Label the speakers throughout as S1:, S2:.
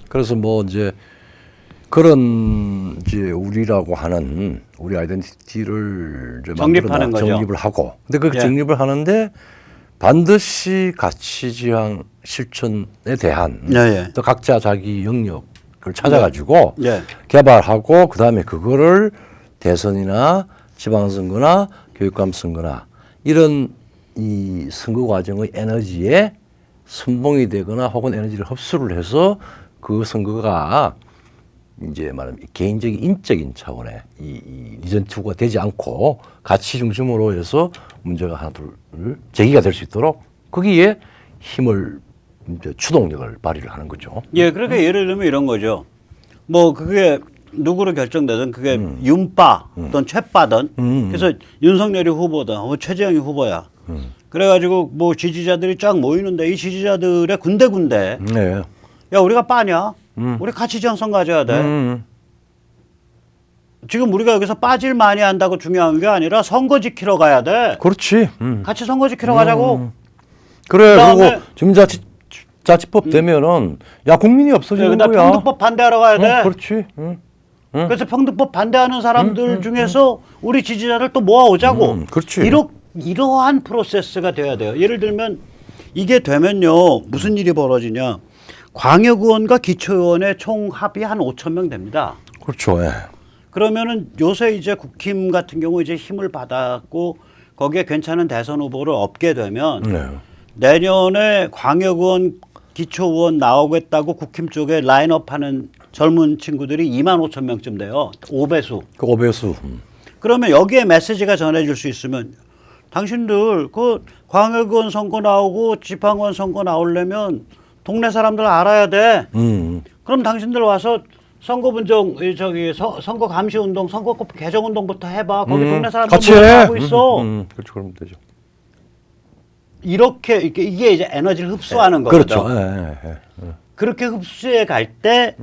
S1: 그래서 뭐 이제 그런 이제 우리라고 하는 우리 아이덴티티를 이제
S2: 정립하는 거죠.
S1: 정립을 하고, 근데 그
S2: 예.
S1: 정립을 하는데 반드시 가치지향 실천에 대한
S2: 예, 예.
S1: 또 각자 자기 영역을 찾아가지고
S2: 예.
S1: 개발하고 그 다음에 그거를 대선이나 지방선거나 교육감 선거나 이런 이 선거 과정의 에너지에 선봉이 되거나 혹은 에너지를 흡수를 해서 그 선거가 이제 말하면 개인적인 인적인 차원의 이 리전투가 되지 않고 가치 중심으로 해서 문제가 하나 둘 제기가 될 수 있도록 거기에 힘을 이제 추동력을 발휘를 하는 거죠.
S2: 예, 그러니까 예를 들면 이런 거죠. 뭐 그게 누구로 결정되든 그게 윤빠 또는 최빠든 그래서 윤석열이 후보든 뭐 최재형이 후보야. 그래가지고 뭐 지지자들이 쫙 모이는데 이 지지자들의 군데군데
S1: 네.
S2: 야 우리가 빠냐? 우리 가치지향성 가져야 돼. 지금 우리가 여기서 빠질 많이 한다고 중요한 게 아니라 선거 지키러 가야 돼.
S1: 그렇지.
S2: 같이 선거 지키러 가자고.
S1: 그래.
S2: 그다음에
S1: 그리고 주민자치법 되면은 야 국민이 없어지는
S2: 그다음에
S1: 거야.
S2: 평등법 반대하러 가야 돼.
S1: 그렇지.
S2: 그래서 평등법 반대하는 사람들 중에서 우리 지지자를 또 모아오자고.
S1: 그렇지.
S2: 이러한 프로세스가 돼야 돼요. 예를 들면 이게 되면요. 무슨 일이 벌어지냐. 광역의원과 기초의원의 총 합이 한 5천 명 됩니다.
S1: 그렇죠. 예.
S2: 그러면은 요새 이제 국힘 같은 경우 이제 힘을 받았고 거기에 괜찮은 대선 후보를 얻게 되면
S1: 네.
S2: 내년에 광역의원, 기초의원 나오겠다고 국힘 쪽에 라인업하는 젊은 친구들이 2만 5천 명쯤 돼요. 5배수.
S1: 그 오배수.
S2: 그러면 여기에 메시지가 전해질 수 있으면 당신들 그 광역의원 선거 나오고 지방의원 선거 나오려면 동네 사람들 알아야 돼. 그럼 당신들 와서 선거분정 선거 감시운동, 선거법 개정운동부터 해봐. 거기 동네 사람들
S1: 같이
S2: 뭐
S1: 해.
S2: 하고 있어.
S1: 그렇죠. 그러면 되죠.
S2: 이렇게 이게 이제 에너지를 흡수하는 거거든요.
S1: 그렇죠. 예.
S2: 그렇게 흡수해 갈 때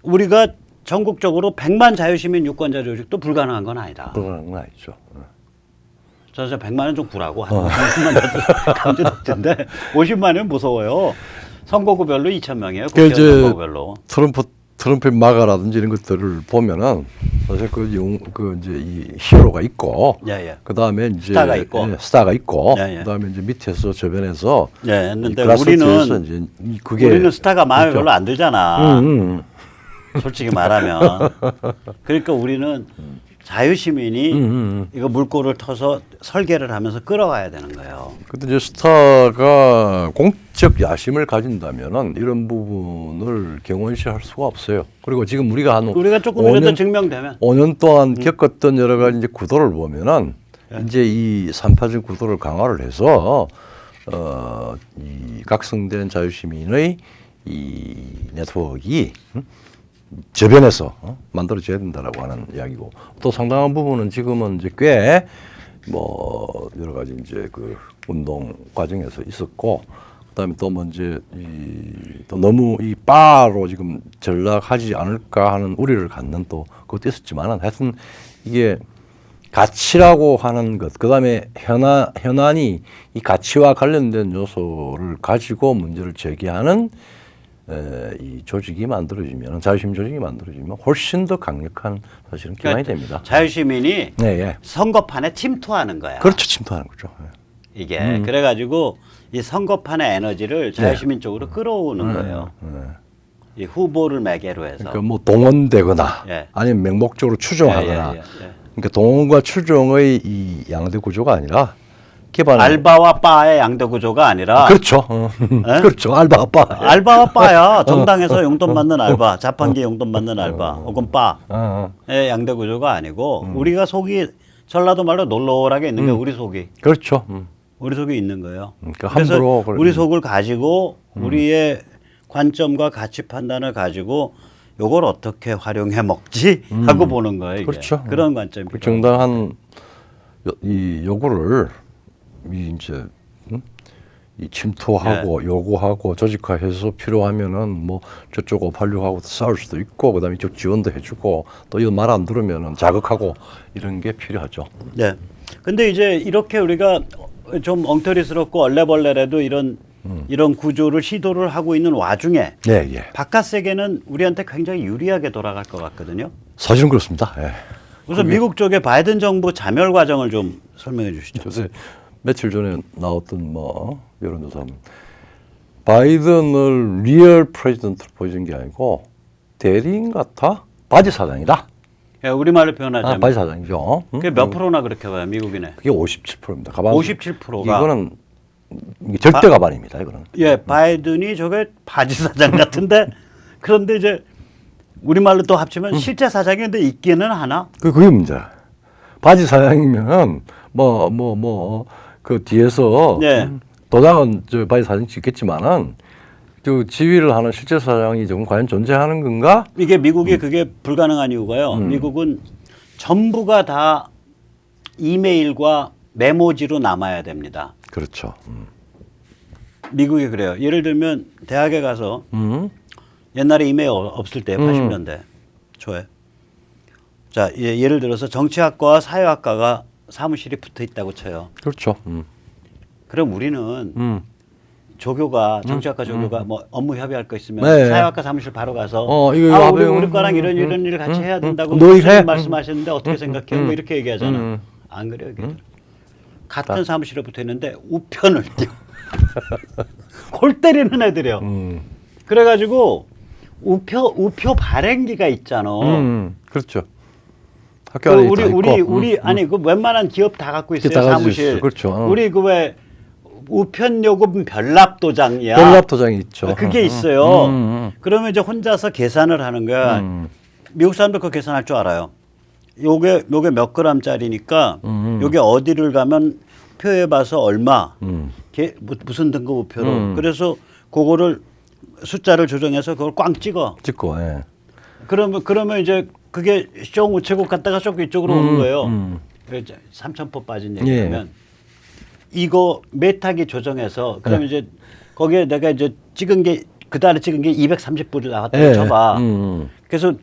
S2: 우리가 전국적으로 100만 자유시민 유권자 조직도 불가능한 건 아니다.
S1: 그런 건 아니죠.
S2: 저 100만은 좀 구라고 한 50만 감지됐던데 50만은 무서워요. 선거구별로 2,000명이에요.
S1: 그
S2: 국회의원 선거구별로.
S1: 트럼프 마가라든지 이런 것들을 보면은 사실 그 이제 이 히어로가 있고,
S2: 예.
S1: 그 다음에 이제
S2: 스타가 있고.
S1: 그 다음에 이제 밑에서 저변에서
S2: 예, 했는데
S1: 그라스루트에서 이제 그게
S2: 우리는 스타가 마음에
S1: 그렇죠.
S2: 별로 안 들잖아. 솔직히 말하면. 그러니까 우리는 자유시민이 이거 물꼬를 터서 설계를 하면서 끌어가야 되는 거예요.
S1: 근데 이제 스타가 공적 야심을 가진다면은 이런 부분을 경원시할 수가 없어요. 그리고 지금 우리가
S2: 조금이라도 증명되면
S1: 5년 동안 겪었던 여러 가지 이제 구도를 보면은 이제 이 3파전 구도를 강화를 해서 이 각성된 자유시민의 이 네트워크가 저변에서 만들어져야 된다라고 하는 이야기고, 또 상당한 부분은 지금은 이제 꽤 뭐 여러 가지 이제 그 운동 과정에서 있었고, 그다음에 또 뭐 이제 또 너무 이 바로 지금 전락하지 않을까 하는 우려를 갖는 또 그것도 있었지만은 하여튼 이게 가치라고 하는 것, 그다음에 현안이 이 가치와 관련된 요소를 가지고 문제를 제기하는 이 조직이 만들어지면, 자유시민 조직이 만들어지면 훨씬 더 강력한 사실은 기반이 됩니다.
S2: 자유시민이
S1: 네.
S2: 선거판에 침투하는 거야.
S1: 그렇죠. 침투하는 거죠.
S2: 이게 그래가지고 이 선거판의 에너지를 자유시민 쪽으로 끌어오는 거예요. 이 후보를 매개로 해서.
S1: 그러니까 뭐 동원되거나 아니면 맹목적으로 추종하거나. 그러니까 동원과 추종의 이 양대 구조가 아니라
S2: 알바와 바의 양대 구조가 아니라.
S1: 그렇죠. 그렇죠. 알바와 바.
S2: 알바와 바야. 정당에서 용돈 받는 알바, 자판기 용돈 받는 알바, 혹은 바의 양대 구조가 아니고 우리가 속이 전라도 말로 놀러라게 있는 게 우리 속이.
S1: 그렇죠.
S2: 우리 속에 있는 거예요.
S1: 그러니까
S2: 그래서
S1: 함부로
S2: 우리 속을 가지고 우리의 관점과 가치 판단을 가지고 요걸 어떻게 활용해 먹지 하고 보는 거예요. 이게.
S1: 그렇죠.
S2: 그런 관점이
S1: 그 정당한 이 요구를 이제 이 침투하고 요구하고 조직화해서 필요하면은 뭐 저쪽 586하고 싸울 수도 있고, 그다음에 이쪽 지원도 해주고, 또 이거 말 안 들으면은 자극하고 이런 게 필요하죠.
S2: 네. 근데 이제 이렇게 우리가 좀 엉터리스럽고 얼레벌레라도 이런 이런 구조를 시도를 하고 있는 와중에
S1: 예, 예.
S2: 바깥 세계는 우리한테 굉장히 유리하게 돌아갈 것 같거든요.
S1: 사실은 그렇습니다. 예.
S2: 우선 미국 쪽의 바이든 정부 자멸 과정을 좀 설명해 주시죠.
S1: 요새 며칠 전에 나왔던 뭐 여론조사 바이든을 리얼 프레지던트로 보여준 게 아니고 대리인 같아 바지 사장이다.
S2: 예, 우리말로 표현하자면
S1: 바지 사장이죠.
S2: 그게 몇 프로나 그렇게 봐요, 미국인의?
S1: 그게 57%입니다. 가방
S2: 57%가
S1: 이거는 이게 절대 가반입니다. 이거는.
S2: 예, 바이든이 저게 바지 사장 같은데 그런데 이제 우리말로 또 합치면 실제 사장인데 있기는 하나?
S1: 그게 문제야. 바지 사장이면 그 뒤에서
S2: 예.
S1: 도장은 저 바지 사장 찍겠지만은 그 지휘를 하는 실제 사장이 지금 과연 존재하는 건가?
S2: 이게 미국이 그게 불가능한 이유가요. 미국은 전부가 다 이메일과 메모지로 남아야 됩니다.
S1: 그렇죠.
S2: 미국이 그래요. 예를 들면 대학에 가서 옛날에 이메일 없을 때 80년대 초에 자 예를 들어서 정치학과와 사회학과가 사무실이 붙어 있다고 쳐요.
S1: 그렇죠.
S2: 그럼 우리는 조교가 정치학과 조교가 뭐 업무 협의할 거 있으면
S1: 네.
S2: 사회학과 사무실 바로 가서
S1: 이거
S2: 우리 과랑 이런 일을 같이 해야 된다고
S1: 너희 해?
S2: 선생님 말씀하셨는데 어떻게 생각해요? 뭐 이렇게 얘기하잖아. 안 그래요, 걔들. 같은 사무실에 붙어 있는데 우편을 띄워. 골 때리는 애들이요. 그래가지고 우표 발행기가 있잖아.
S1: 그렇죠. 학교 안에
S2: 우리 아니 그 웬만한 기업 다 갖고 있어요
S1: 다 가지고
S2: 사무실.
S1: 있어. 그렇죠.
S2: 우리 그 왜 우편 요금 별납 도장이야.
S1: 별납 도장이 있죠.
S2: 그게 있어요. 그러면 이제 혼자서 계산을 하는 거야. 미국 사람들 그 계산할 줄 알아요. 요게 몇 그램짜리니까 요게 어디를 가면 표에 봐서 얼마, 무슨 등급 우표로. 그래서 그거를 숫자를 조정해서 그걸 꽝 찍어.
S1: 찍고. 예.
S2: 그러면 이제 그게 쫑 우체국 갔다가 쭉 이쪽으로 오는 거예요. 그래서 3,000포 빠진 얘기하면 이거 메타기 조정해서 그러면 이제 거기에 내가 이제 찍은 게 그달에 찍은 게 230불이 나왔다고 쳐봐. 그래서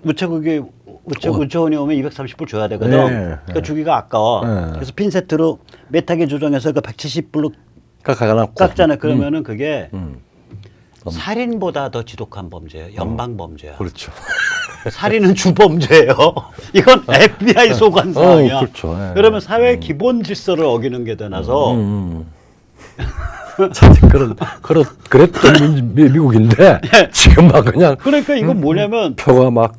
S2: 우체원이 오면 230불 줘야 되거든. 그러니까 주기가 아까워. 그래서 핀세트로 메타기 조정해서 그 170불로 깎잖아요. 그러면은 그게 살인보다 더 지독한 범죄예요. 연방 범죄야.
S1: 그렇죠.
S2: 살인은 주범죄예요. 이건 FBI 소관 사항이야.
S1: 그렇죠.
S2: 그러면 사회 기본 질서를 어기는 게 되나서
S1: 그랬던 미국인데 지금 막 그냥
S2: 그러니까 이건 뭐냐면
S1: 표가 막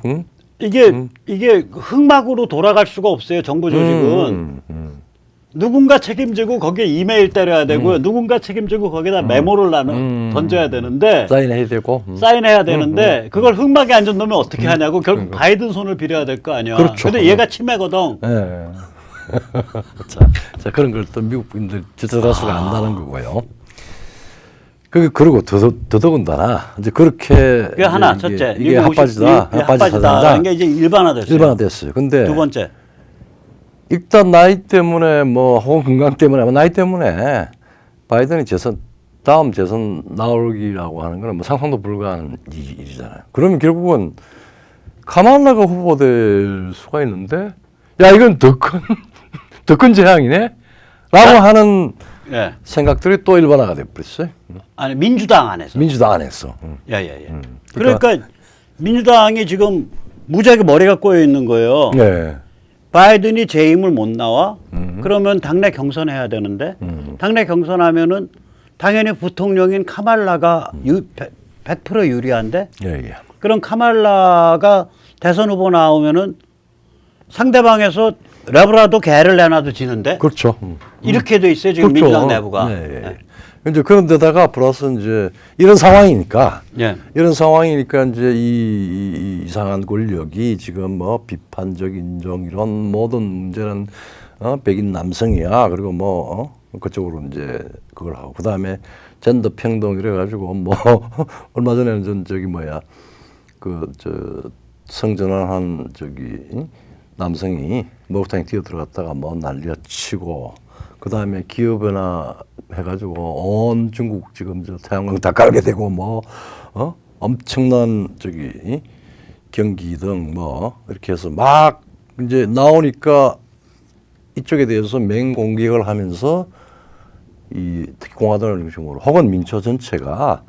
S2: 이게 흑막으로 돌아갈 수가 없어요. 정부 조직은 누군가 책임지고 거기에 이메일 때려야 되고요. 누군가 책임지고 거기다 메모를 던져야 되는데 사인해야 되는데 그걸 흑막에 앉은 놈이 어떻게 하냐고 결국 바이든 손을 빌어야 될 거 아니야.
S1: 그렇죠.
S2: 근데 얘가 치매거든.
S1: 자 그런 걸 또 미국 분들 지적할 수가 안다는 거고요. 그리고 더더군다나 이제 그렇게
S2: 그게 하나 첫째
S1: 이게 핫바지다.
S2: 이게 이제 일반화됐어요.
S1: 일반화됐어요. 근데
S2: 두 번째
S1: 일단 나이 때문에 뭐 혹은 건강 때문에 나이 때문에 바이든이 다음 재선 나오기라고 하는 거는 뭐 상상도 불가한 일이잖아요. 그러면 결국은 카말라가 후보될 수가 있는데 야 이건 더 큰 재앙이네 라고 하는 생각들이 또 일반화가 돼버렸어요.
S2: 아니 민주당 안에서.
S1: 예예예.
S2: 그러니까 민주당이 지금 무지하게 머리가 꼬여 있는 거예요.
S1: 네. 바이든이
S2: 재임을 못 나와? 그러면 당내 경선해야 되는데 당내 경선하면은 당연히 부통령인 카말라가 100% 유리한데 그럼 카말라가 대선 후보 나오면은 상대방에서 레브라도 개를 내놔도 지는데
S1: 그렇죠.
S2: 이렇게 돼 있어요 지금
S1: 그렇죠.
S2: 민주당 내부가.
S1: 이제 그런데다가 플러스 이제 이런 상황이니까 이제 이 이상한 권력이 지금 뭐 비판적 인종 이런 모든 문제는 백인 남성이야. 그리고 뭐 그쪽으로 이제 그걸 하고 그다음에 젠더 평등 이래 가지고 뭐 얼마 전에는 성전환한 남성이 목욕탕에 뛰어 들어갔다가 뭐 난리가 치고 그다음에 기후변화 해가지고 온 중국 지금 태양광 다 깔게 되고 뭐 엄청난 경기 등 뭐 이렇게 해서 막 이제 나오니까 이쪽에 대해서 맹공격을 하면서 이 특히 공화당을 중심으로 혹은 민초 전체가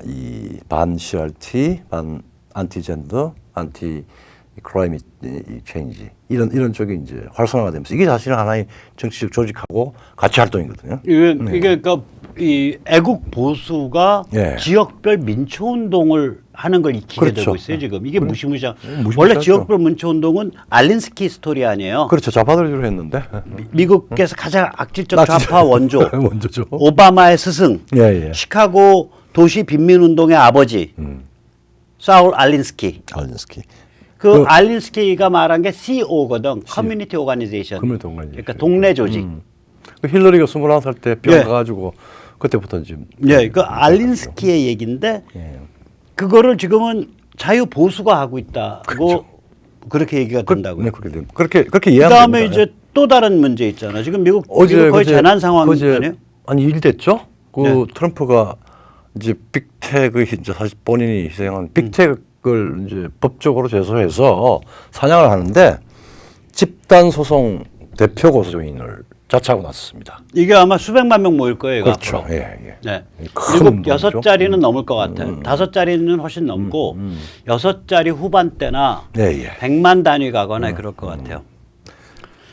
S1: 이 반 CRT, 반 안티젠더, 안티 클라이밋 체인지 이런 쪽이 이제 활성화가 되면서 이게 사실은 하나의 정치적 조직하고 가치 활동이거든요.
S2: 이게 그러니까 이 애국 보수가
S1: 예.
S2: 지역별 민초 운동을 하는 걸 익히게
S1: 그렇죠.
S2: 되고 있어요 지금. 이게 무시무시한.
S1: 무시무시하죠.
S2: 원래 지역별 민초 운동은 알린스키 스토리 아니에요.
S1: 그렇죠. 좌파들이 주로 했는데.
S2: 미국에서 가장 악질적 좌파 원조.
S1: 원조죠.
S2: 오바마의 스승.
S1: 예, 예.
S2: 시카고 도시 빈민운동의 아버지. 사울 알린스키.
S1: 알린스키.
S2: 그 알린스키가 말한 게 CO거든. 커뮤니티 오가니제이션.
S1: 커뮤니티 오가니제이션.
S2: 그러니까 동네 조직.
S1: 그 힐러리가 21살 때 병
S2: 예.
S1: 가가지고 그때부터 지금.
S2: 예, 그 알린스키의 얘기인데
S1: 예.
S2: 그거를 지금은 자유 보수가 하고 있다고
S1: 그렇죠.
S2: 그렇게 얘기가 된다고요.
S1: 네, 그렇게 됩니다. 그렇게 이해하면
S2: 그다음에
S1: 됩니다.
S2: 이제 또 다른 문제 있잖아. 지금 미국
S1: 어제
S2: 거의 재난 상황 아니에요?
S1: 아니 일 됐죠? 그
S2: 네.
S1: 트럼프가 이제 빅테크 이제 사실 본인이 희생한 빅테크를 이제 법적으로 제소해서 사냥을 하는데 집단 소송 대표 고소인을 자처하고 나섰습니다.
S2: 이게 아마 수백만 명 모일 거예요. 이거
S1: 그렇죠.
S2: 앞으로.
S1: 예, 예.
S2: 네.
S1: 큰
S2: 일곱
S1: 운동이죠.
S2: 여섯 자리는 넘을 것 같아요. 다섯 자리는 훨씬 넘고 여섯 자리 후반대나
S1: 예, 예.
S2: 100만 단위 가거나 그럴 것 같아요.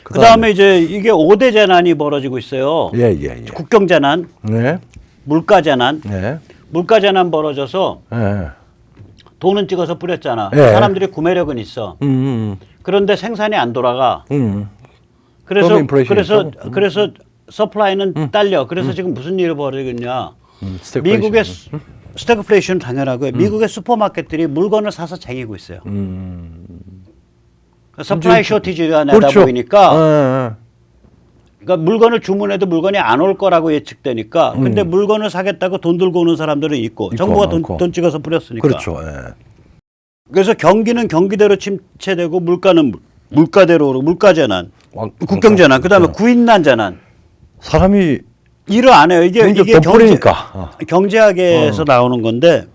S2: 그다음에 이제 이게 5대 재난이 벌어지고 있어요.
S1: 예, 예, 예.
S2: 국경 재난,
S1: 네.
S2: 물가 재난.
S1: 네.
S2: 물가 재난 벌어져서
S1: 예.
S2: 돈은 찍어서 뿌렸잖아.
S1: 예.
S2: 사람들이 구매력은 있어. 그런데 생산이 안 돌아가. 그래서
S1: 그러면 인플레이션이
S2: 그래서 서플라이는 딸려. 그래서 지금 무슨 일이 벌어지겠냐?
S1: 스태그플레이션.
S2: 미국의 스태그플레이션 당연하고요. 미국의 슈퍼마켓들이 물건을 사서 쟁이고 있어요. 그러니까 서플라이 쇼티지가 내다
S1: 그렇죠.
S2: 보이니까
S1: 예, 예.
S2: 그러니까 물건을 주문해도 물건이 안 올 거라고 예측되니까 근데 물건을 사겠다고 돈 들고 오는 사람들은 있고 정부가
S1: 많고.
S2: 돈 찍어서 뿌렸으니까.
S1: 그렇죠. 예.
S2: 그래서 경기는 경기대로 침체되고 물가는 물가대로 오르고 물가 재난, 국경 재난, 그다음에 구인난 재난.
S1: 사람이
S2: 일을 안 해요. 이게
S1: 돈 뿌리니까.
S2: 경제학에서 나오는 건데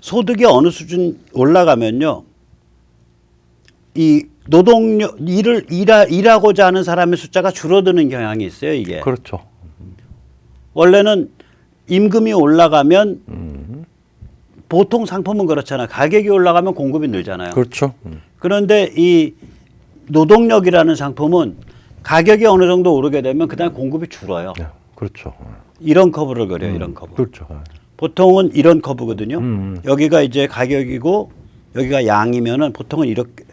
S2: 소득이 어느 수준 올라가면요. 이 노동력 일하고자 하는 사람의 숫자가 줄어드는 경향이 있어요. 이게.
S1: 그렇죠.
S2: 원래는 임금이 올라가면 보통 상품은 그렇잖아요. 가격이 올라가면 공급이 늘잖아요.
S1: 그렇죠.
S2: 그런데 이 노동력이라는 상품은 가격이 어느 정도 오르게 되면 그다음에 공급이 줄어요.
S1: 네, 그렇죠.
S2: 이런 커브를 그려요. 이런 커브.
S1: 그렇죠.
S2: 보통은 이런 커브거든요. 여기가 이제 가격이고 여기가 양이면은 보통은 이렇게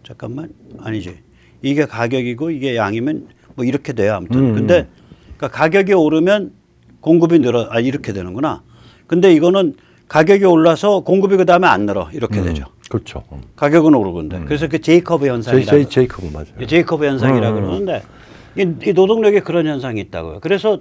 S2: 잠깐만 아니지. 이게 가격이고 이게 양이면 뭐 이렇게 돼요. 아무튼. 근데 그러니까 가격이 오르면 공급이 늘어. 아 이렇게 되는구나. 근데 이거는 가격이 올라서 공급이 그다음에 안 늘어. 이렇게 되죠.
S1: 그렇죠.
S2: 가격은 오르건데. 그래서 그 제이커브 현상이라고.
S1: 제이커브 맞아요.
S2: 제이커브 현상이라고 그러는데 이 노동력에 그런 현상이 있다고요. 그래서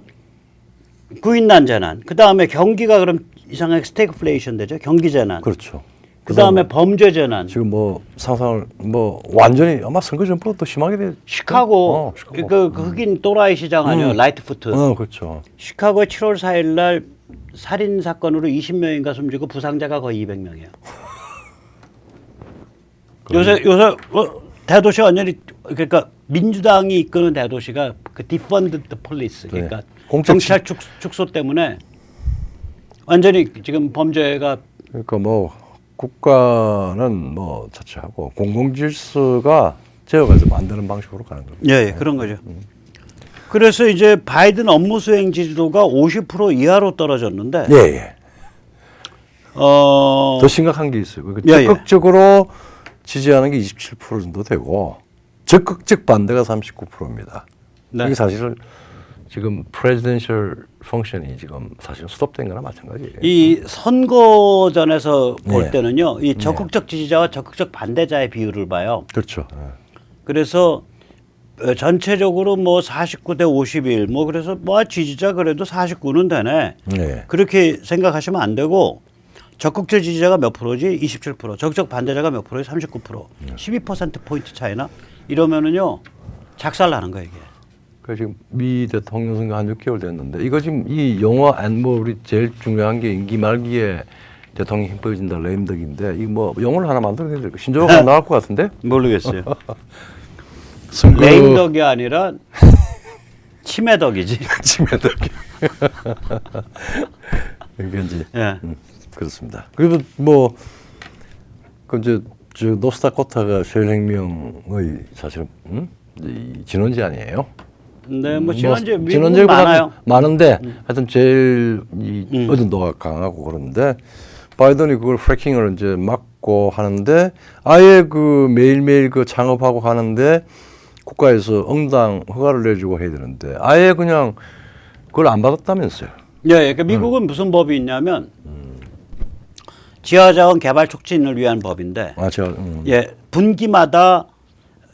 S2: 구인난 재난. 그다음에 경기가 그럼 이상하게 스태그플레이션 되죠. 경기 재난.
S1: 그렇죠.
S2: 그다음에 범죄 재난.
S1: 지금 뭐 상상을 뭐 완전히 아마 선거 전보다 더 심하게 돼.
S2: 시카고
S1: 시카고.
S2: 그 흑인 또라이 시장 아니에요. 라이트푸트.
S1: 그렇죠.
S2: 시카고에 7월 4일 날 살인 사건으로 20명인가 숨지고 부상자가 거의 200명이에요. 요새 대도시 완전히 그러니까 민주당이 이끄는 대도시가 그 디펀드 폴리스 그러니까 경찰 축소 때문에 완전히 지금 범죄가
S1: 그러니까 뭐 국가는 뭐 자체하고 공공질서가 제어가서 만드는 방식으로 가는 겁니다.
S2: 예, 그런 거죠. 그래서 이제 바이든 업무 수행 지지도가 50% 이하로 떨어졌는데
S1: 예, 예. 더 심각한 게 있어요.
S2: 예,
S1: 적극적으로 지지하는 게 27% 정도 되고 적극적 반대가 39%입니다.
S2: 네.
S1: 이게 사실은 지금 프레지던셜 펑션이 지금 사실 스톱된 거나 마찬가지예요.
S2: 이 선거전에서 볼
S1: 네.
S2: 때는요, 이 적극적 지지자와 적극적 반대자의 비율을 봐요.
S1: 그렇죠.
S2: 그래서 전체적으로 뭐 49대 51, 뭐 그래서 뭐 지지자 그래도 49는 되네.
S1: 네.
S2: 그렇게 생각하시면 안 되고 적극적 지지자가 몇 프로지? 27%. 적극적 반대자가 몇 프로지? 39%. 12% 포인트 차이나 이러면은요 작살 나는 거예요 이게.
S1: 그 지금 미 대통령 선거 한 6개월 됐는데 이거 지금 이 영화 뭐 우리 제일 중요한 게 임기 말기에 대통령 힘 빠진다 레임덕인데 이 뭐 영화를 하나 만들어야 될 거 신조어가 나올 것 같은데?
S2: 모르겠어요.
S1: 선거
S2: 레임덕이 아니라 치매덕이지.
S1: 치매덕이. 그러니까 이제
S2: 예.
S1: 그렇습니다. 그리고 뭐 그 이제 저 노스다코타가 쉘혁명의 사실은 이 진원지 아니에요?
S2: 네, 뭐 지난주에 미국은
S1: 진원지보다
S2: 많아요.
S1: 많은데 하여튼 제일 이 의존도가 강하고 그런데 바이든이 그걸 프래킹을 이제 막고 하는데 아예 그 매일매일 그 창업하고 하는데 국가에서 응당 허가를 내주고 해야 되는데 아예 그냥 그걸 안 받았다면서요.
S2: 예, 그러니까 미국은 무슨 법이 있냐면 지하자원 개발 촉진을 위한 법인데,
S1: 아, 제가
S2: 예, 분기마다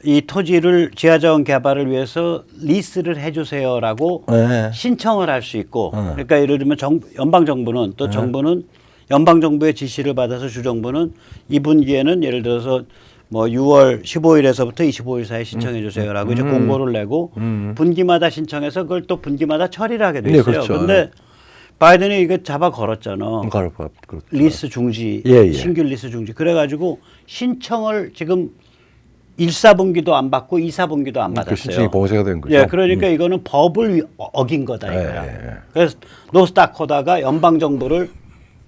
S2: 이 토지를 지하자원 개발을 위해서 리스를 해주세요라고
S1: 네.
S2: 신청을 할 수 있고, 그러니까 예를 들면 연방 정부는 또 정부는 연방 정부의 지시를 받아서 주 정부는 이 분기에는 예를 들어서 뭐 6월 15일에서부터 25일 사이 신청해 주세요라고 이제 공고를 내고 분기마다 신청해서 그걸 또 분기마다 처리를 하게 돼
S1: 네,
S2: 있어요.
S1: 그렇죠.
S2: 근데 바이든이 이거 잡아 걸었잖아.
S1: 그렇죠.
S2: 리스 중지,
S1: 예, 예.
S2: 신규 리스 중지. 그래가지고 신청을 지금 1사분기도 안 받고 2사분기도 안
S1: 그
S2: 받았어요.
S1: 신청이 봉쇄가 된 거죠.
S2: 예, 그러니까 이거는 법을 어긴 거다 이거야.
S1: 예.
S2: 그래서 노스다코다가 연방 정부를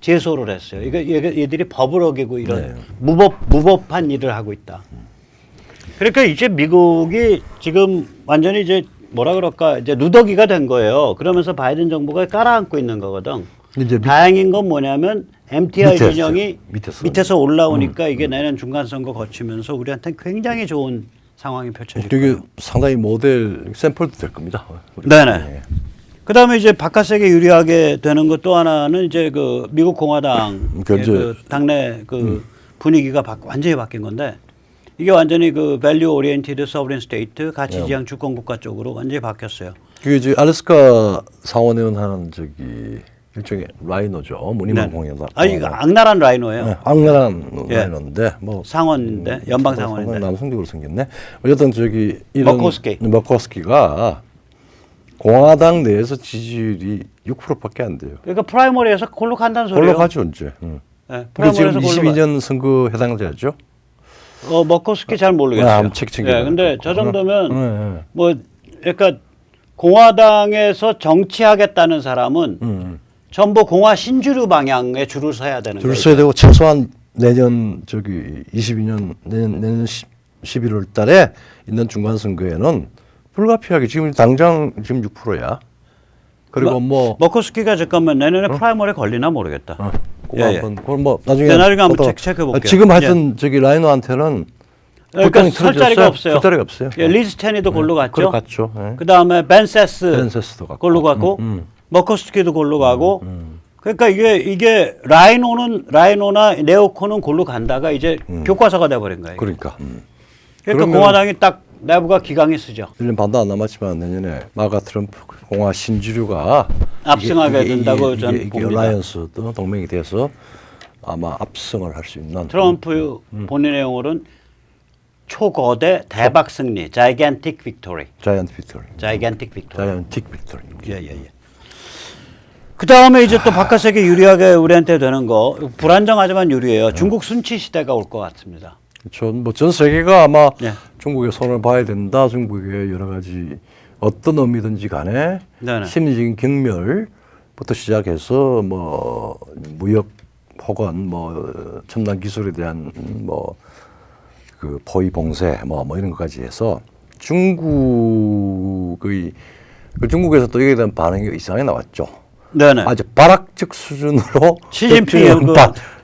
S2: 제소를 했어요. 이거 얘들이 법을 어기고 이런 무법한 일을 하고 있다. 그러니까 이제 미국이 지금 완전히 이제 뭐라 그럴까 이제 누더기가 된 거예요. 그러면서 바이든 정부가 깔아앉고 있는 거거든.
S1: 이제
S2: 다행인 건 뭐냐면 MTI
S1: 밑에
S2: 진영이
S1: 밑에서.
S2: 밑에서 올라오니까 이게 내년 중간 선거 거치면서 우리한테 굉장히 좋은 상황이 펼쳐질
S1: 되게
S2: 거예요.
S1: 상당히 모델 샘플도 될 겁니다.
S2: 네네.
S1: 예.
S2: 그다음에 이제 바깥세계 유리하게 되는 것 또 하나는 이제 그 미국 공화당 그 당내 그 분위기가 완전히 바뀐 건데 이게 완전히 그 밸류 오리엔티드 서브린 스테이트 가치지향 주권 국가 쪽으로 완전히 바뀌었어요.
S1: 그게 이제 알래스카 상원의원 하는 저기 일종의 라이노죠. 무늬만 공연다.
S2: 아니 이거 악랄한 라이노예요.
S1: 네, 악랄한
S2: 예.
S1: 라이노인데 뭐
S2: 상원인데 연방 상원인데.
S1: 남성적으로 생겼네. 어쨌든 저기 이런
S2: 머커스키가
S1: 공화당 내에서 지지율이 6%밖에 안 돼요.
S2: 그러니까 프라이머리에서 골로 간다는 소리예요.
S1: 골로 가죠 이제.
S2: 네,
S1: 근데 지금
S2: 프라이머리에서
S1: 22년 선거 해당자죠.
S2: 머커스키 잘 모르겠어요.
S1: 책 챙겨.
S2: 예, 근데 저 정도면 뭐 그러니까 공화당에서 정치하겠다는 사람은 전부 공화 신주류 방향에 줄을 서야 되는 거예요.
S1: 줄 서야 되고 최소한 내년 저기 22년 내년 11월 달에 있는 중간 선거에는 불가피하게 지금 당장 지금 6%야. 그리고 뭐
S2: 머커스키가 잠깐만 내년에 프라이머리 걸리나 모르겠다.
S1: 그거
S2: 예,
S1: 한번 그걸 뭐 나중에
S2: 네, 나중에 한번
S1: 보다가
S2: 체크해 볼게요.
S1: 지금 하여튼 저기 라이노한테는
S2: 그러니까 설 자리가 없어요.
S1: 설 자리가 없어요.
S2: 예, 리즈 체니도 골로 갔죠.
S1: 그걸 갔죠. 예.
S2: 그다음에 벤세스도
S1: 갔고.
S2: 골로 가고 머커스키도 골로 가고 그러니까 이게 라이노나 네오콘은 골로 간다가 이제 교과서가 돼 버린 거예요.
S1: 그러니까.
S2: 그러니까 공화당이 딱 내부가 기강이 쓰죠.
S1: 1년 반도 안 남았지만 내년에 마가 트럼프 공화 신주류가
S2: 압승하게 된다고 저는
S1: 이게
S2: 봅니다.
S1: 얼라이언스도 동맹이 돼서 아마 압승을 할 수 있는
S2: 트럼프 본인의 용어는 초거대 대박 승리, gigantic victory.
S1: 자이언트 빅토리.
S2: gigantic victory.
S1: 자이언틱 빅토리.
S2: 예. 그 다음에 이제 또 바깥 세계 유리하게 우리한테 되는 거 불안정하지만 유리해요. 중국 순치 시대가 올 것 같습니다.
S1: 전 세계가 아마
S2: 예.
S1: 중국의 손을 봐야 된다. 중국의 여러 가지 어떤 의미든지 간에
S2: 네네.
S1: 심리적인 경멸부터 시작해서 뭐 무역 혹은 뭐 첨단 기술에 대한 뭐 그 포위 봉쇄 뭐 이런 것까지 해서 중국의 중국에서 또 이에 대한 반응이 이상하게 나왔죠.
S2: 네네.
S1: 아주 발악적 수준으로
S2: 시진핑의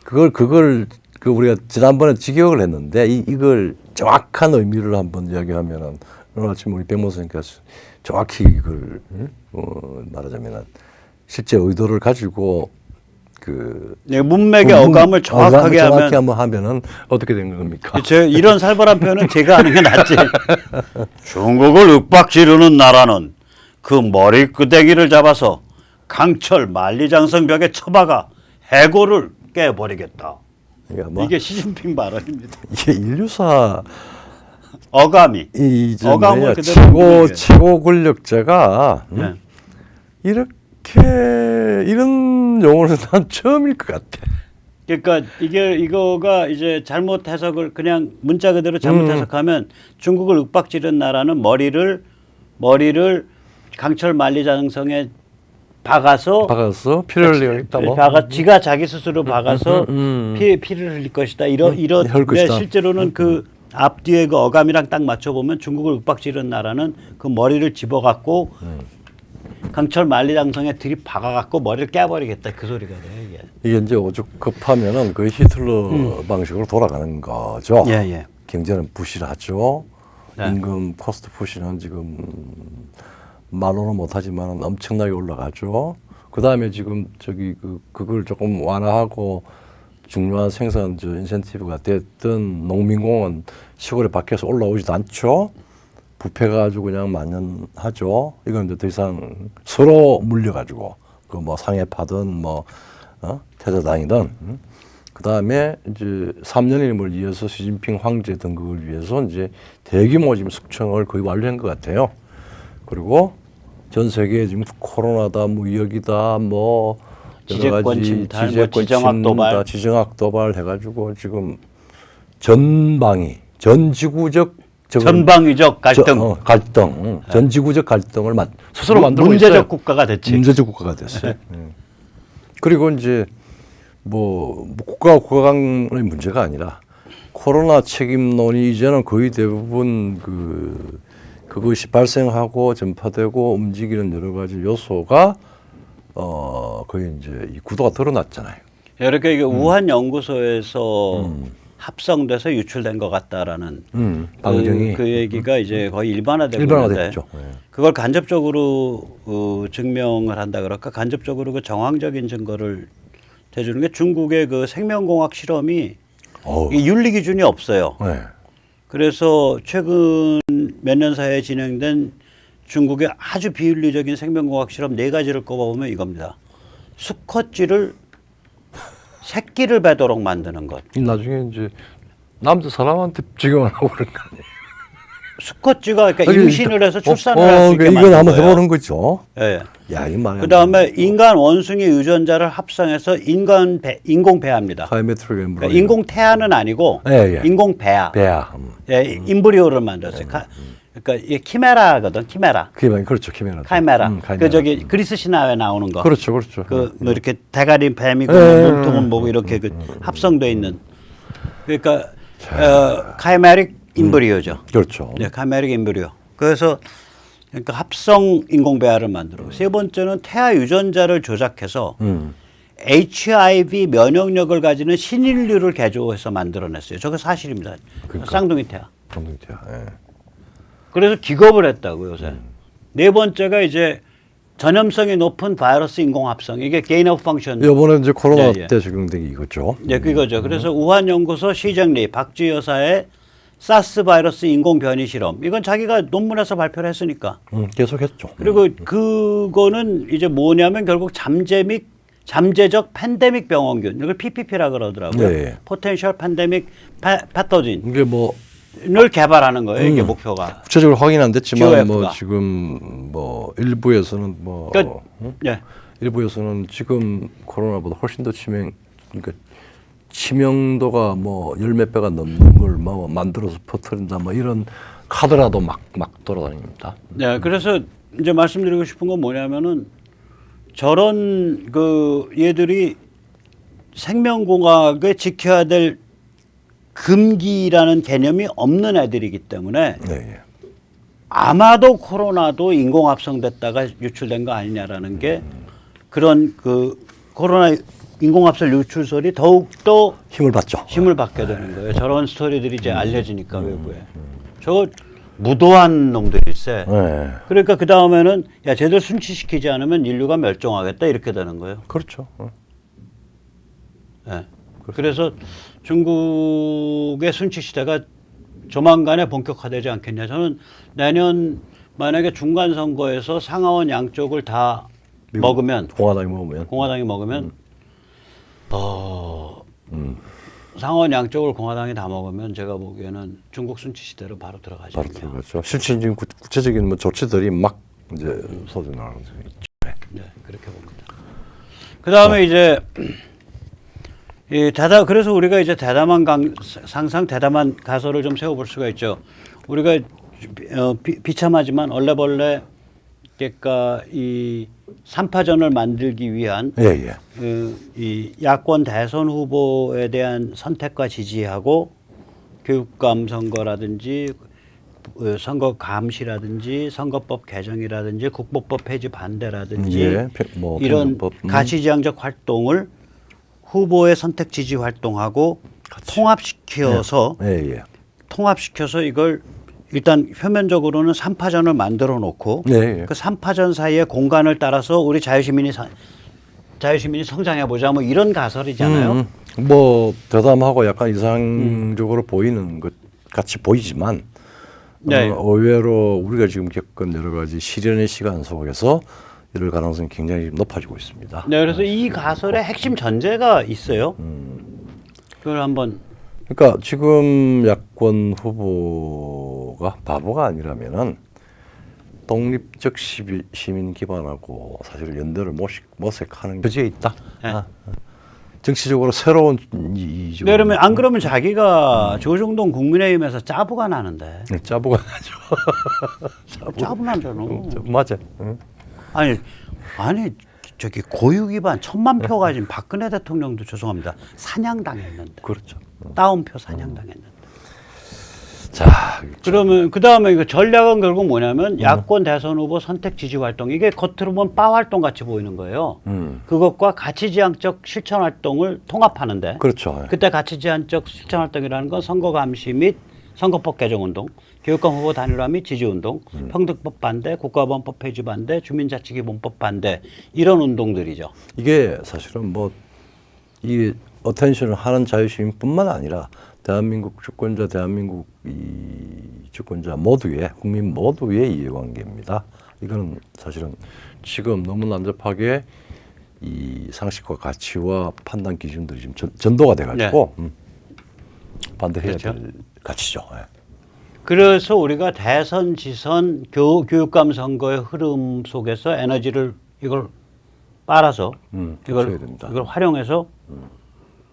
S1: 그걸 우리가 지난번에 직역을 했는데 이걸 정확한 의미를 한번 이야기하면은 오늘 아침 우리 백모 선생님께서 정확히 이걸 말하자면은 실제 의도를 가지고
S2: 문맥의 어감을 정확하게
S1: 하면은 어떻게 된 겁니까?
S2: 이런 살벌한 표현은 제가 하는 게 낫지. 중국을 윽박지르는 나라는 그 머리끄댕이를 잡아서 강철 만리장성 벽에 처박아 해고를 깨버리겠다. 이게 시진핑 발언입니다.
S1: 이게 인류사
S2: 어감이
S1: 어감을 최고 권력자가
S2: 네.
S1: 이렇게 이런 용어는 난 처음일 것 같아.
S2: 그러니까 이거가 이제 잘못 해석을 그냥 문자 그대로 잘못 해석하면 중국을 윽박지른 나라는 머리를 강철 만리장성에 박아서
S1: 피를 흘리겠다 뭐.
S2: 지가 자기 스스로 박아서 피를 흘릴 것이다. 이런데 실제로는 그 앞뒤에 그 어감이랑 딱 맞춰보면 중국을 윽박지른 나라는 그 머리를 집어갖고 강철 만리장성에 들이박아갖고 머리를 깨버리겠다. 그 소리가 돼요, 이게.
S1: 이게 이제 오죽 급하면은 거의 히틀러 방식으로 돌아가는 거죠.
S2: 예, 예.
S1: 경제는 부실하죠.
S2: 네.
S1: 임금 코스트 푸시는 지금 말로는 못하지만 엄청나게 올라가죠. 그 다음에 지금 그걸 조금 완화하고 중요한 생산 인센티브가 됐던 농민공은 시골에 밖에서 올라오지도 않죠. 부패가 아주 그냥 만연하죠. 이건 이제 더 이상 서로 물려가지고 그 뭐 상해파든 뭐 태자당이든. 그 다음에 이제 3년임을 이어서 시진핑 황제 등극을 위해서 이제 대규모 지금 숙청을 거의 완료한 것 같아요. 그리고 전 세계에 지금 코로나다, 무역이다, 뭐 여러 가지
S2: 침탈, 지정학 도발,
S1: 지정학 도발 해가지고 지금 전지구적
S2: 전방위적 갈등,
S1: 전지구적 갈등을 스스로 만들고
S2: 문제적
S1: 있어요.
S2: 국가가 됐지.
S1: 문제적 국가가 됐어요. 그리고 이제 뭐 국가 간의 문제가 아니라 코로나 책임론이 이제는 거의 대부분 그것이 발생하고 전파되고 움직이는 여러 가지 요소가 거의 이제 이 구도가 드러났잖아요.
S2: 이렇게 이게 우한 연구소에서 합성돼서 유출된 것 같다라는
S1: 방정이
S2: 그 얘기가 이제 거의 일반화되고 있는데
S1: 됐죠.
S2: 그걸 간접적으로 증명을 한다 그럴까? 간접적으로 그 정황적인 증거를 대주는 게 중국의 그 생명공학 실험이 이 윤리 기준이 없어요.
S1: 네.
S2: 그래서 최근 몇 년 사이에 진행된 중국의 아주 비윤리적인 생명공학 실험 4가지를 꼽아보면 이겁니다. 수컷쥐를 새끼를 베도록 만드는 것.
S1: 나중에 이제 남자 사람한테 지금 하고 그런 거 아니에요?
S2: 수컷쥐가 그러니까 임신을 해서 출산을 할 수 있게
S1: 이건
S2: 만든
S1: 한번
S2: 거예요.
S1: 해보는 거죠.
S2: 예.
S1: 야, 이 말.
S2: 그 다음에 인간 원숭이 유전자를 합성해서 인공 배아입니다.
S1: 파이메트릭 엠브리오.
S2: 그러니까 인공 태아는 아니고
S1: 예.
S2: 인공 배아. 예, 임브리오를 만들었어요. 그러니까 이게 키메라거든, 키메라.
S1: 그렇죠, 키메라.
S2: 카이메라. 그 그리스 신화에 나오는 거.
S1: 그렇죠.
S2: 그 뭐 이렇게 대가리 뱀이고 몸통은 뭐고 이렇게 그 합성돼 있는. 그러니까 카이메릭 임브리오죠.
S1: 그렇죠.
S2: 네, 카이메릭 임브리오. 그래서 그러니까 합성 인공 배아를 만들고 세 번째는 태아 유전자를 조작해서 HIV 면역력을 가지는 신인류를 개조해서 만들어냈어요. 저거 사실입니다.
S1: 그러니까.
S2: 쌍둥이 태아.
S1: 쌍둥이 태아. 예.
S2: 그래서 기겁을 했다고 요새. 네 번째가 이제 전염성이 높은 바이러스 인공 합성. 이게 gain of function.
S1: 이번에 이제 코로나 때 적용된 게 이거죠.
S2: 네, 그거죠. 그래서 우한 연구소 시정리 박쥐 여사의 사스 바이러스 인공 변이 실험. 이건 자기가 논문에서 발표를 했으니까.
S1: 계속했죠.
S2: 그리고 그거는 이제 뭐냐면 결국 잠재적 팬데믹 병원균. 이걸 PPP라 그러더라고요.
S1: 네.
S2: 포텐셜 팬데믹 패토진.
S1: 이게 뭐
S2: 를 개발하는 거예요. 이게 목표가.
S1: 구체적으로 확인 안 됐지만
S2: GOF가.
S1: 뭐 지금 뭐 일부에서는 뭐
S2: 그러니까, 예.
S1: 일부에서는 지금 코로나보다 훨씬 더 그러니까 치명도가 뭐 열 몇 배가 넘는 걸 뭐 만들어서 퍼뜨린다 뭐 이런 카드라도 막 돌아다닙니다.
S2: 네, 그래서 이제 말씀드리고 싶은 건 뭐냐면은 저런 그 얘들이 생명공학에 지켜야 될 금기라는 개념이 없는 애들이기 때문에
S1: 네.
S2: 아마도 코로나도 인공합성됐다가 유출된 거 아니냐라는 게 그런 그 코로나 인공합성 유출설이 더욱더
S1: 힘을 받죠.
S2: 힘을 받게 되는 거예요. 저런 스토리들이 이제 알려지니까 외부에. 저거 무도한 놈들일세.
S1: 네.
S2: 그러니까 그 다음에는 야 쟤들 순치시키지 않으면 인류가 멸종하겠다 이렇게 되는 거예요.
S1: 그렇죠.
S2: 네. 그래서 중국의 순치 시대가 조만간에 본격화되지 않겠냐. 저는 내년 만약에 중간 선거에서 상하원 양쪽을 다 먹으면 공화당이 먹으면 상하원 양쪽을 공화당이 다 먹으면 제가 보기에는 중국 순치 시대로 바로 들어가죠.
S1: 바로 들어가죠. 실제 지금 구체적인 뭐 조치들이 막 이제 쏟아 나가는 있죠.
S2: 네, 그렇게 봅니다. 그 다음에 이제 그래서 우리가 이제 상상 대담한 가설을 좀 세워볼 수가 있죠. 우리가 비참하지만 얼레벌레 그러니까 이 3파전을 만들기 위한
S1: 예, 예.
S2: 이 야권 대선 후보에 대한 선택과 지지하고 교육감 선거라든지 선거 감시라든지 선거법 개정이라든지 국보법 폐지 반대라든지
S1: 예, 뭐
S2: 이런
S1: 편법법,
S2: 가치지향적 활동을 후보의 선택 지지 활동하고 통합시켜서
S1: 예, 예.
S2: 통합시켜서 이걸 일단 표면적으로는 3파전을 만들어 놓고
S1: 예, 예.
S2: 그 3파전 사이의 공간을 따라서 우리 자유시민이 성장해 보자 뭐 이런 가설이잖아요.
S1: 뭐 대담하고 약간 이상적으로 보이는 것 같이 보이지만
S2: 네.
S1: 의외로 우리가 지금 겪은 여러 가지 시련의 시간 속에서 이럴 가능성이 굉장히 높아지고 있습니다.
S2: 네, 그래서 이 가설의 핵심 전제가 있어요. 그걸 한번
S1: 그러니까 지금 야권 후보가 바보가 아니라면은 독립적 시민 기반하고 사실 연대를 모색하는 여지에 있다.
S2: 네.
S1: 정치적으로 새로운 이
S2: 네, 그러면 안 그러면 자기가 조중동 국민의힘에서 짜부가 나는데
S1: 짜부가 나죠.
S2: 짜부 나잖아.
S1: 맞아. 응.
S2: 아니 저기 고유 기반 1,000만 표 가진 박근혜 대통령도 죄송합니다 사냥당했는데
S1: 그렇죠.
S2: 다운표 사냥당했는데.
S1: 자,
S2: 그러면 그 다음에 이거 전략은 결국 뭐냐면 야권 대선 후보 선택 지지 활동 이게 겉으로 보면 바 활동 같이 보이는 거예요. 그것과 가치지향적 실천 활동을 통합하는데.
S1: 그렇죠.
S2: 그때 가치지향적 실천 활동이라는 건 선거 감시 및 선거법 개정 운동, 교육감 후보 단일화 및 지지 운동, 평등법 반대, 국가보안법 폐지 반대, 주민자치기본법 반대 이런 운동들이죠.
S1: 이게 사실은 뭐 이 어텐션을 하는 자유시민뿐만 아니라 대한민국 주권자, 대한민국 이 주권자 모두의 국민 모두의 이해관계입니다. 이거는 사실은 지금 너무 난잡하게 이 상식과 가치와 판단 기준들이 지금 전도가 돼가지고 반대해야
S2: 그렇죠.
S1: 될 가치죠. 예.
S2: 그래서 우리가 대선, 지선, 교육감 선거의 흐름 속에서 에너지를 이걸 빨아서
S1: 합쳐야 됩니다.
S2: 이걸 활용해서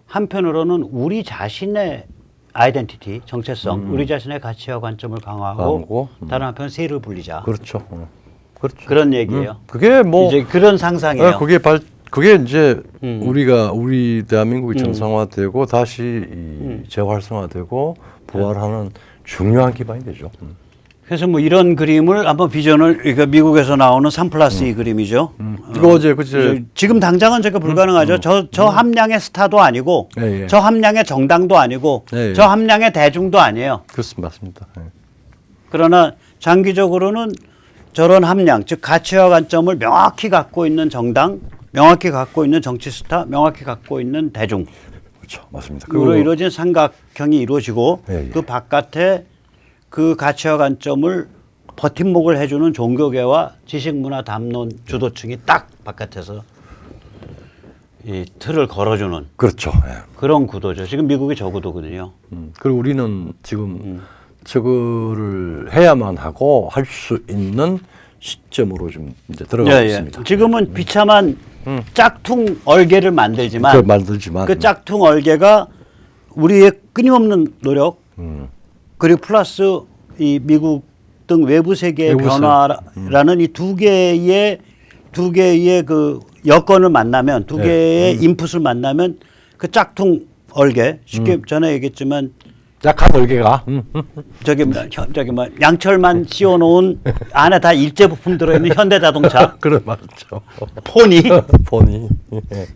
S2: 한편으로는 우리 자신의 아이덴티티, 정체성, 우리 자신의 가치와 관점을 강화하고 다른 한편 세를 불리자.
S1: 그렇죠. 그렇죠.
S2: 그런 얘기예요.
S1: 그게 뭐
S2: 이제 그런 상상이에요.
S1: 그게 이제 우리 대한민국이 정상화되고 다시 재활성화되고 부활하는 중요한 기반이 되죠.
S2: 그래서 뭐 이런 그림을 한번 비전을 그러니까 미국에서 나오는 3+2 그림이죠.
S1: 이거 어제 그제
S2: 지금 당장은 저게 불가능하죠. 저 함량의 스타도 아니고
S1: 예, 예.
S2: 저 함량의 정당도 아니고
S1: 예, 예.
S2: 저 함량의 대중도 아니에요.
S1: 그렇습니다. 맞습니다. 예.
S2: 그러나 장기적으로는 저런 함량, 즉 가치와 관점을 명확히 갖고 있는 정당, 명확히 갖고 있는 정치 스타, 명확히 갖고 있는 대중.
S1: 그렇죠. 맞습니다.
S2: 그로 이루어진 삼각형이 이루어지고
S1: 예, 예.
S2: 그 바깥에 그 가치와 관점을 버팀목을 해주는 종교계와 지식문화 담론 주도층이 딱 바깥에서 이 틀을 걸어주는
S1: 그렇죠. 예.
S2: 그런 구도죠. 지금 미국이 저 구도거든요.
S1: 그리고 우리는 지금 저거를 해야만 하고 할 수 있는 시점으로 좀 이제 들어가고 있습니다.
S2: 지금은 비참한 짝퉁 얼개를 만들지만
S1: 그걸 만들지만
S2: 그 짝퉁 얼개가 우리의 끊임없는 노력 그리고 플러스 이 미국 등 외부 세계의 변화라는 이 두 개의 그 여건을 만나면 두 개의 인풋을 만나면 그 짝퉁 얼개 쉽게 전에 얘기했지만
S1: 약한 얼개가
S2: 저기 뭐 양철만 씌워놓은 안에 다 일제 부품 들어있는 현대자동차
S1: 그래 맞죠.
S2: 포니
S1: 폰이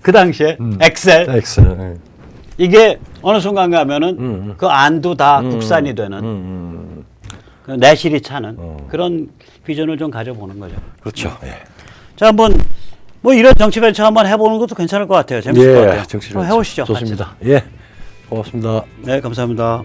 S2: 그 당시에 엑셀
S1: 엑셀
S2: 이게 어느 순간 가면은 그 안도 다 국산이 되는 그 내실이 차는 그런 비전을 좀 가져보는 거죠.
S1: 그렇죠. 예.
S2: 자 한번 뭐 이런 정치 벤처 한번 해보는 것도 괜찮을 것 같아요. 재밌을 것 같아요.
S1: 정치
S2: 한번 해보시죠.
S1: 좋습니다. 예, 고맙습니다.
S2: 네, 감사합니다.